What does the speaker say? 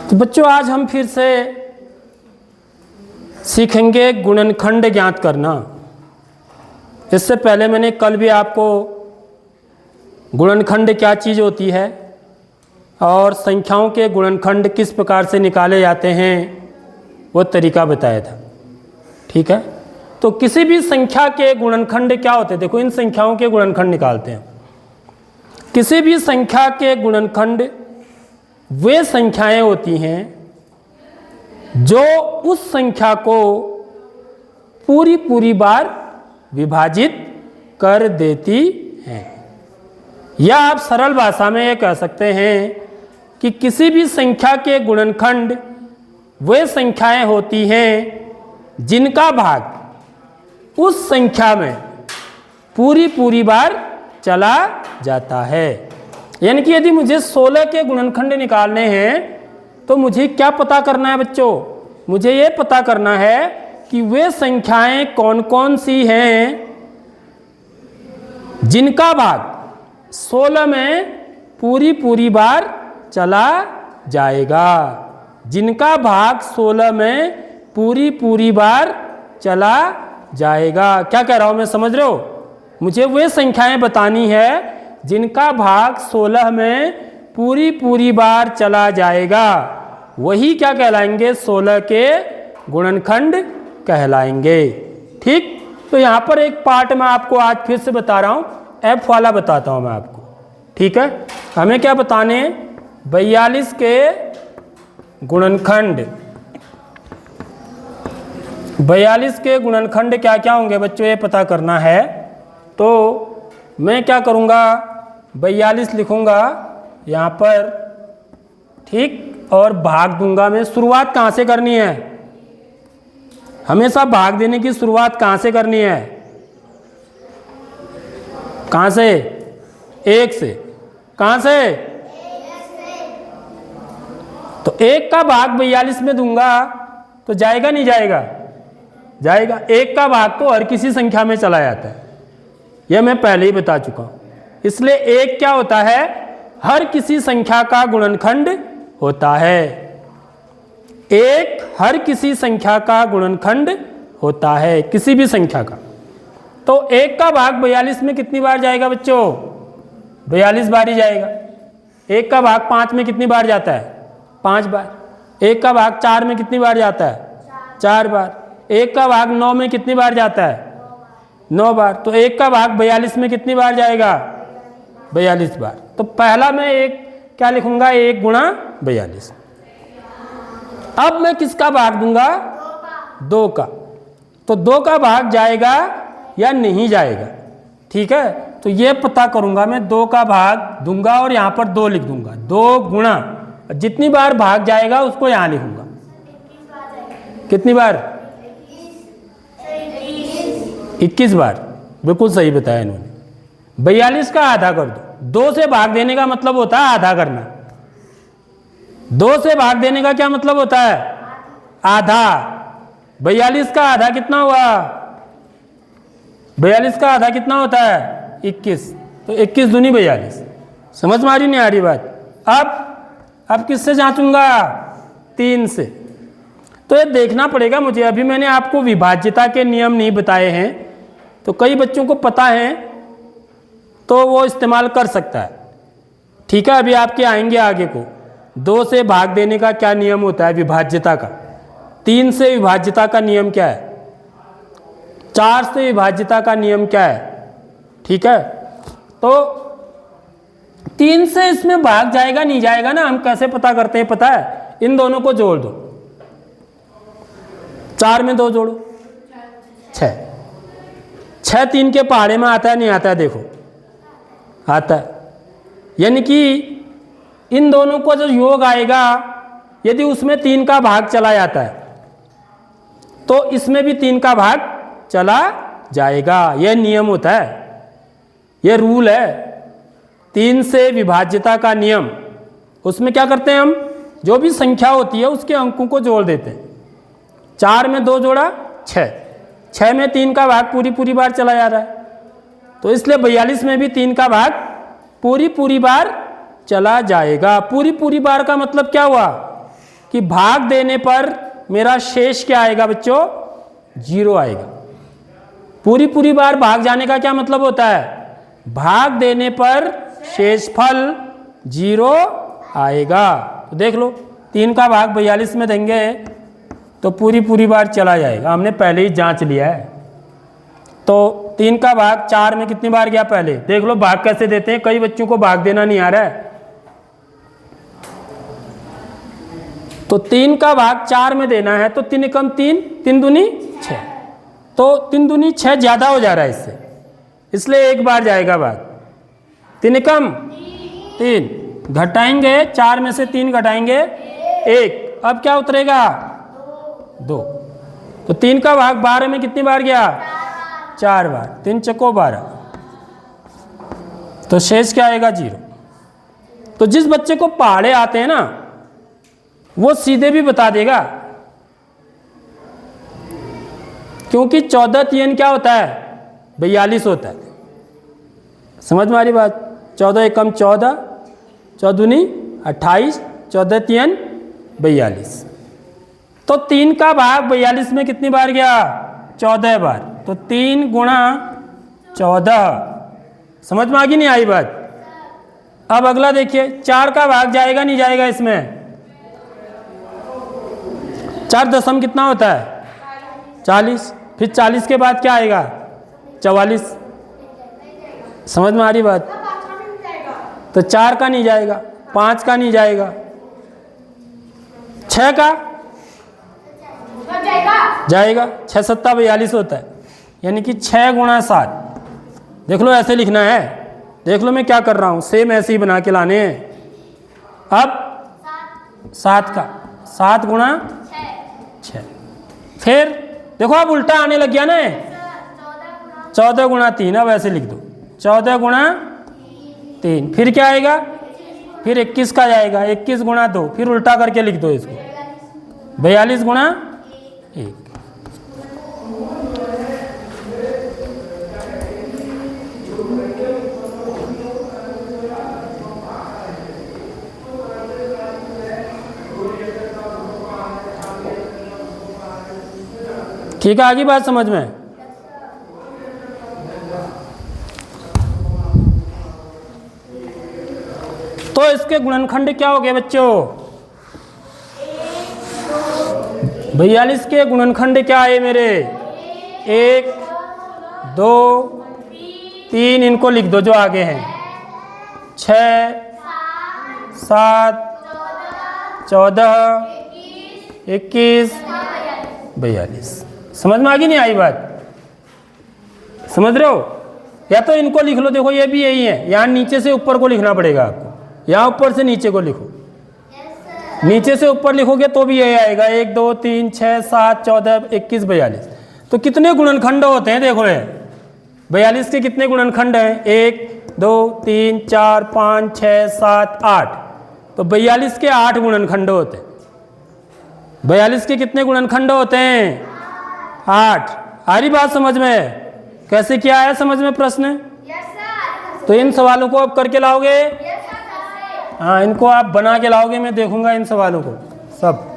तो बच्चों आज हम फिर से सीखेंगे गुणनखंड ज्ञात करना। इससे पहले मैंने कल भी आपको गुणनखंड क्या चीज़ होती है और संख्याओं के गुणनखंड किस प्रकार से निकाले जाते हैं वो तरीका बताया था। ठीक है, तो किसी भी संख्या के गुणनखंड क्या होते हैं, देखो इन संख्याओं के गुणनखंड निकालते हैं। किसी भी संख्या के गुणनखंड वे संख्याएं होती हैं जो उस संख्या को पूरी बार विभाजित कर देती हैं। या आप सरल भाषा में ये कह सकते हैं कि किसी भी संख्या के गुणनखंड वे संख्याएं होती हैं जिनका भाग उस संख्या में पूरी बार चला जाता है। यानी कि यदि मुझे 16 के गुणनखंड निकालने हैं तो मुझे क्या पता करना है बच्चों, मुझे ये पता करना है कि वे संख्याएं कौन कौन सी हैं जिनका भाग 16 में पूरी बार चला जाएगा। जिनका भाग 16 में पूरी बार चला जाएगा। क्या कह रहा हूं मैं, समझ रहे हो? मुझे वे संख्याएं बतानी है जिनका भाग 16 में पूरी बार चला जाएगा। वही क्या कहलाएंगे, 16 के गुणनखंड कहलाएंगे। ठीक, तो यहाँ पर एक पार्ट मैं आपको आज फिर से बता रहा हूँ, एफ वाला बताता हूँ मैं आपको। ठीक है, हमें क्या बताने हैं, 42 के गुणनखंड। 42 के गुणनखंड क्या क्या होंगे बच्चों, ये पता करना है। तो मैं क्या करूँगा, 42 लिखूँगा यहाँ पर, ठीक, और भाग दूंगा मैं। शुरुआत कहाँ से करनी है, हमेशा भाग देने की शुरुआत कहाँ से करनी है, कहाँ से, 1 से। कहाँ से, तो 1 का भाग 42 में दूंगा तो जाएगा नहीं जाएगा, जाएगा। 1 का भाग तो हर किसी संख्या में चला जाता है, यह मैं पहले ही बता चुका हूं। इसलिए 1 क्या होता है, हर किसी संख्या का गुणनखंड होता है। 1 हर किसी संख्या का गुणनखंड होता है, किसी भी संख्या का। तो 1 का भाग 42 में कितनी बार जाएगा बच्चों, 42 बार ही जाएगा। 1 का भाग 5 में कितनी बार जाता है, 5 बार। 1 का भाग 4 में कितनी बार जाता है, 4 बार। 1 का भाग 9 में कितनी बार जाता है, 9 बार। तो 1 का भाग 42 में कितनी बार जाएगा, 42 बार। तो पहला मैं एक क्या लिखूंगा, 1 गुणा 42। अब मैं किसका भाग दूंगा, 2 का। तो 2 का भाग जाएगा या नहीं जाएगा। ठीक है, तो ये पता करूंगा मैं, 2 का भाग दूंगा और यहां पर 2 लिख दूंगा। 2 गुणा, जितनी बार भाग जाएगा उसको यहां लिखूंगा। कितनी बार, 21 बार। बिल्कुल सही बताया इन्होंने। 42 का आधा कर दो। 2 से भाग देने का मतलब होता है आधा करना। 2 से भाग देने का क्या मतलब होता है, आधा। 42 का आधा कितना हुआ, 42 का आधा कितना होता है, 21। तो 21 दूनी 42। समझ में आ रही नहीं आ रही बात? अब किससे जांचूंगा, 3 से। तो ये देखना पड़ेगा मुझे। अभी मैंने आपको विभाज्यता के नियम नहीं बताए हैं, तो कई बच्चों को पता है तो वो इस्तेमाल कर सकता है। ठीक है, अभी आपके आएंगे आगे को। 2 से भाग देने का क्या नियम होता है विभाज्यता का, 3 से विभाज्यता का नियम क्या है, 4 से विभाज्यता का नियम क्या है। ठीक है, तो 3 से इसमें भाग जाएगा नहीं जाएगा ना, हम कैसे पता करते हैं पता है, इन दोनों को जोड़ दो। 4 में 2 जोड़ो, 6। 6 3 के पहाड़े में आता है नहीं आता है, देखो आता है। यानी कि इन दोनों को जो योग आएगा, यदि उसमें 3 का भाग चला जाता है तो इसमें भी 3 का भाग चला जाएगा। यह नियम होता है, यह रूल है 3 से विभाज्यता का नियम। उसमें क्या करते हैं हम, जो भी संख्या होती है उसके अंकों को जोड़ देते हैं। 4 में 2 जोड़ा 6, 6 में 3 का भाग पूरी बार चला जा रहा है, तो इसलिए 42 में भी 3 का भाग पूरी बार चला जाएगा। पूरी बार का मतलब क्या हुआ, कि भाग देने पर मेरा शेष क्या आएगा बच्चों? 0 आएगा। पूरी पूरी बार भाग जाने का क्या मतलब होता है? भाग देने पर शेषफल 0 आएगा। तो देख लो 3 का भाग 42 में देंगे तो पूरी पूरी बार चला जाएगा, हमने पहले ही जांच लिया है। तो 3 का भाग 4 में कितनी बार गया? पहले देख लो भाग कैसे देते हैं, कई बच्चों को भाग देना नहीं आ रहा है। तो 3 का भाग 4 में देना है तो 3 एकम 3, 3 दूनी 6, तो 3 दूनी 6 ज़्यादा हो जा रहा है इससे, इसलिए एक बार जाएगा भाग। 3 एकम 3, घटाएंगे 4 में से 3 घटाएंगे 1, अब क्या उतरेगा? 2। तो 3 का भाग 12 में कितनी बार गया? 4 बार। 3 चक्को 12, तो शेष क्या आएगा? 0। तो जिस बच्चे को पहाड़े आते हैं ना वो सीधे भी बता देगा, क्योंकि 14 3 क्या होता है? 42 होता है। समझ में आ रही बात? 14 एकम 14, 14 दूनी 28, 14 3 42। तो 3 का भाग 42 में कितनी बार गया? 14 बार। तो 3 गुणा 14। समझ में आ गई नहीं आई बात? अब अगला देखिए, 4 का भाग जाएगा नहीं जाएगा इसमें? 4 दशम कितना होता है? 40। फिर 40 के बाद क्या आएगा? 44। समझ में आ रही बात? तो 4 का नहीं जाएगा, 5 का नहीं जाएगा, 6 का जाएगा। 6 सत्ता 42 होता है, यानी कि 6 गुणा 7। देख लो ऐसे लिखना है, देख लो मैं क्या कर रहा हूँ, सेम ऐसे ही बना के लाने हैं। अब 7 का 7 गुणा 6, फिर देखो अब उल्टा आने लग गया ना, 14 गुणा 3। अब ऐसे लिख दो 14 गुणा 3, फिर क्या आएगा? फिर 21 का जाएगा, 21 गुणा 2, फिर उल्टा करके लिख दो इसको, 42 गुणा 1। ठीक है, आगे बात समझ में? तो इसके गुणनखंड क्या हो गए बच्चों? 42 के गुणनखंड क्या है मेरे? 1 2 3, इनको लिख दो जो आगे हैं, 6 7 14 21 42। समझ में आ गई नहीं आई बात? समझ रहे हो? या तो इनको लिख लो, देखो ये भी यही है, यहाँ नीचे से ऊपर को लिखना पड़ेगा आपको, यहाँ ऊपर से नीचे को लिखो। नीचे से ऊपर लिखोगे तो भी यही आएगा, 1 2 3 6 7 14 21 42। तो कितने गुणनखंड होते हैं? देखो ये 42 के कितने गुणनखंड हैं? 1 2 3 4 5 6 7 8। तो 42 के 8 गुणनखंड होते हैं। 42 के कितने गुणनखंड होते हैं? 8। आ रही बात समझ में? कैसे किया है समझ में प्रश्न? तो इन सवालों को आप करके लाओगे? हाँ, इनको आप बना के लाओगे, मैं देखूंगा इन सवालों को सब।